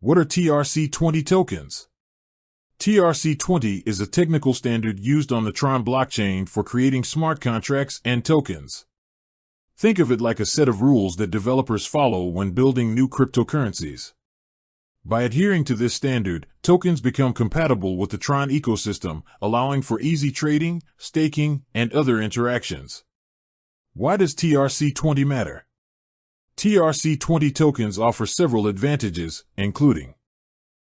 What are TRC20 tokens? TRC20 is a technical standard used on the Tron blockchain for creating smart contracts and tokens. Think of it like a set of rules that developers follow when building new cryptocurrencies. By adhering to this standard, tokens become compatible with the Tron ecosystem, allowing for easy trading, staking, and other interactions. Why does TRC20 matter? TRC20 tokens offer several advantages, including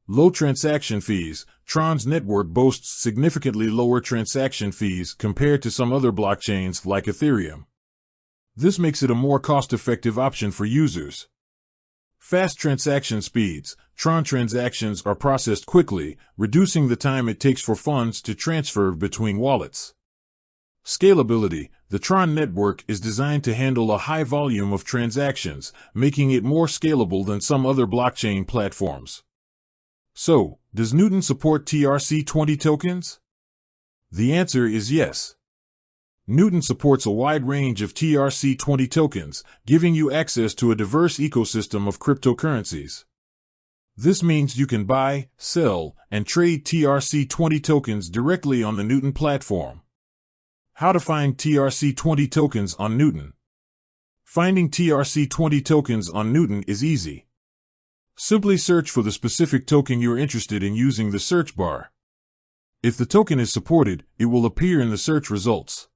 low transaction fees. Tron's network boasts significantly lower transaction fees compared to some other blockchains like Ethereum. This makes it a more cost-effective option for users. Fast transaction speeds. Tron transactions are processed quickly, reducing the time it takes for funds to transfer between wallets. Scalability. The Tron network is designed to handle a high volume of transactions, making it more scalable than some other blockchain platforms. So, does Newton support TRC20 tokens? The answer is yes. Newton supports a wide range of TRC20 tokens, giving you access to a diverse ecosystem of cryptocurrencies. This means you can buy, sell, and trade TRC20 tokens directly on the Newton platform. How to find TRC20 tokens on Newton? Finding TRC20 tokens on Newton is easy. Simply search for the specific token you're interested in using the search bar. If the token is supported, it will appear in the search results.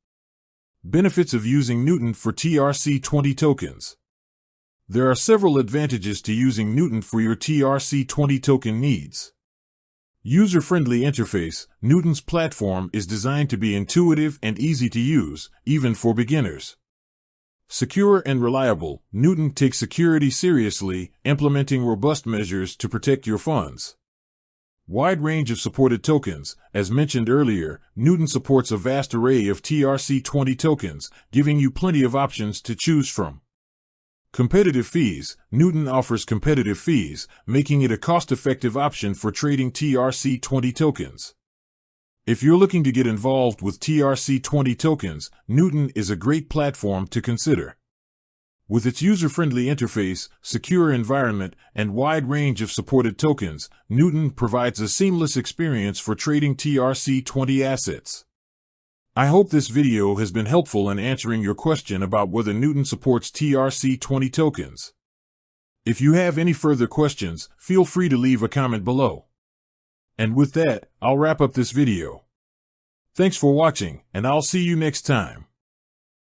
Benefits of using Newton for TRC20 tokens. There are several advantages to using Newton for your TRC20 token needs. User-friendly interface. Newton's platform is designed to be intuitive and easy to use, even for beginners. Secure and reliable. Newton takes security seriously, implementing robust measures to protect your funds. Wide range of supported tokens. As mentioned earlier, Newton supports a vast array of TRC20 tokens, giving you plenty of options to choose from. Competitive fees. Newton offers competitive fees, making it a cost-effective option for trading TRC20 tokens. If you're looking to get involved with TRC20 tokens, Newton is a great platform to consider. With its user-friendly interface, secure environment, and wide range of supported tokens, Newton provides a seamless experience for trading TRC20 assets. I hope this video has been helpful in answering your question about whether Newton supports TRC20 tokens. If you have any further questions, feel free to leave a comment below. And with that, I'll wrap up this video. Thanks for watching, and I'll see you next time.